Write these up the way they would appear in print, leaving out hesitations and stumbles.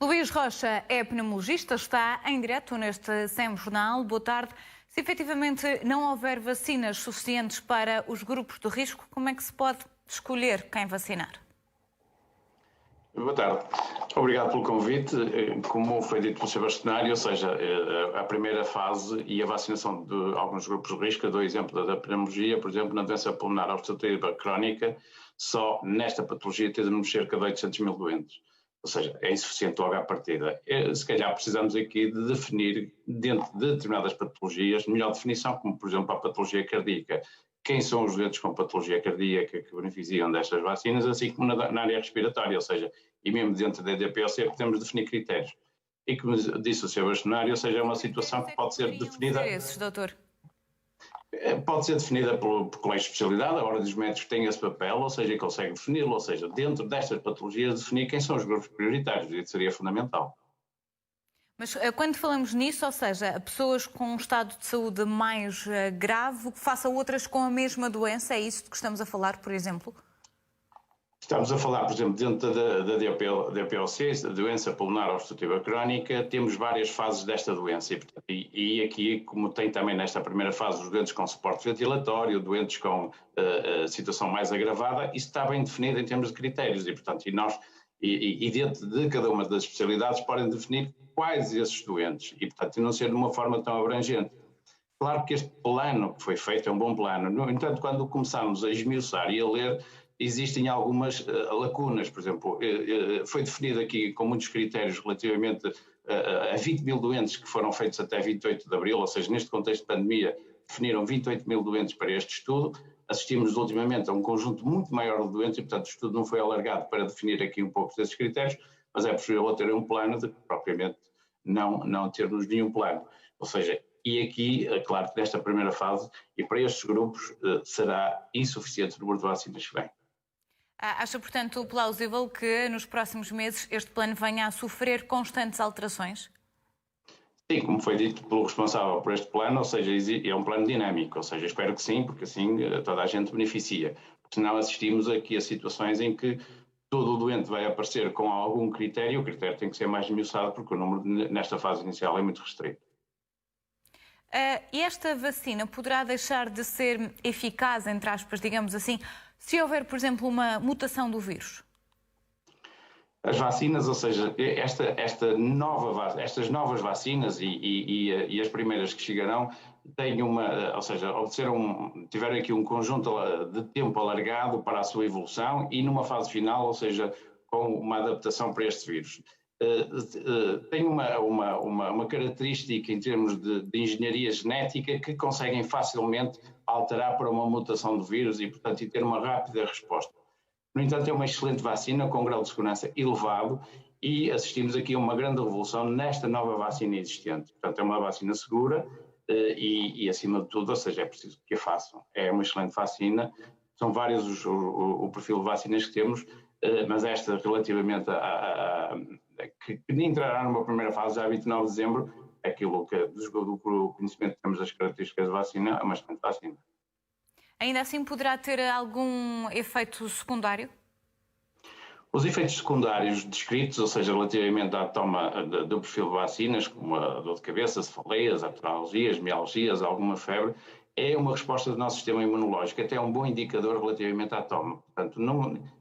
Luís Rocha é pneumologista, está em direto neste SEM Jornal. Boa tarde. Se efetivamente não houver vacinas suficientes para os grupos de risco, como é que se pode escolher quem vacinar? Boa tarde. Obrigado pelo convite. Como foi dito pelo Sr. Bastonário, ou seja, a primeira fase e a vacinação de alguns grupos de risco, dou exemplo da pneumologia, por exemplo, na doença pulmonar obstrutiva crónica, só nesta patologia temos cerca de 800 mil doentes. Ou seja, é insuficiente logo à partida. Se calhar precisamos aqui de definir, dentro de determinadas patologias, melhor definição, como por exemplo a patologia cardíaca. Quem são os doentes com patologia cardíaca que beneficiam destas vacinas, assim como na área respiratória, ou seja, e mesmo dentro da EDPOC podemos definir critérios. E como disse o Sr. Bastonário, ou seja, é uma situação que pode ser definida... Esses, doutor? Pode ser definida por colégio de especialidade, a Ordem dos Médicos tem esse papel, ou seja, consegue defini-lo, ou seja, dentro destas patologias definir quem são os grupos prioritários, isso seria fundamental. Mas quando falamos nisso, ou seja, pessoas com um estado de saúde mais grave, que façam outras com a mesma doença, é isso de que estamos a falar, por exemplo? Estamos a falar, por exemplo, dentro da DPOC, da doença pulmonar obstrutiva crónica, temos várias fases desta doença e aqui, como tem também nesta primeira fase os doentes com suporte ventilatório, doentes com situação mais agravada, isso está bem definido em termos de critérios e dentro de cada uma das especialidades podem definir quais esses doentes e, portanto, não ser de uma forma tão abrangente. Claro que este plano que foi feito é um bom plano, no entanto, quando começámos a esmiuçar e a ler, existem algumas lacunas, por exemplo, foi definido aqui com muitos critérios relativamente a 20 mil doentes que foram feitos até 28 de abril, ou seja, neste contexto de pandemia, definiram 28 mil doentes para este estudo, assistimos ultimamente a um conjunto muito maior de doentes e, portanto, o estudo não foi alargado para definir aqui um pouco desses critérios, mas é possível ter um plano de propriamente não termos nenhum plano, ou seja, e aqui, claro que nesta primeira fase, e para estes grupos, será insuficiente o número de vacinas que vem. Acha, portanto, plausível que nos próximos meses este plano venha a sofrer constantes alterações? Sim, como foi dito pelo responsável por este plano, ou seja, é um plano dinâmico, ou seja, espero que sim, porque assim toda a gente beneficia. Porque senão assistimos aqui a situações em que todo o doente vai aparecer com algum critério, o critério tem que ser mais esmiuçado porque o número nesta fase inicial é muito restrito. E esta vacina poderá deixar de ser eficaz, entre aspas, digamos assim, se houver, por exemplo, uma mutação do vírus? As vacinas, ou seja, estas novas vacinas e as primeiras que chegarão têm ou seja, tiveram aqui um conjunto de tempo alargado para a sua evolução e numa fase final, ou seja, com uma adaptação para este vírus. Tem uma característica em termos de engenharia genética que conseguem facilmente alterar para uma mutação do vírus e, portanto, ter uma rápida resposta. No entanto, é uma excelente vacina com um grau de segurança elevado e assistimos aqui a uma grande revolução nesta nova vacina existente. Portanto, é uma vacina segura e acima de tudo, ou seja, é preciso que a façam. É uma excelente vacina, são vários o perfil de vacinas que temos, mas esta relativamente que entrará numa primeira fase já a 29 de dezembro, aquilo que do conhecimento que temos das características da vacina, é uma excelente vacina. Ainda assim poderá ter algum efeito secundário? Os efeitos secundários descritos, ou seja, relativamente à toma do perfil de vacinas, como a dor de cabeça, cefaleias, artralgias, mialgias, alguma febre, é uma resposta do nosso sistema imunológico, até é um bom indicador relativamente à toma. Portanto,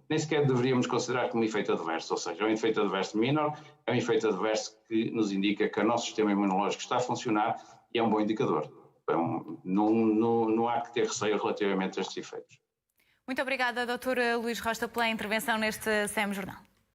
nem sequer deveríamos considerar como um efeito adverso, ou seja, é um efeito adverso menor, é um efeito adverso que nos indica que o nosso sistema imunológico está a funcionar e é um bom indicador. Então, não há que ter receio relativamente a estes efeitos. Muito obrigada, Dr. Luís Rocha, pela intervenção neste SEM Jornal.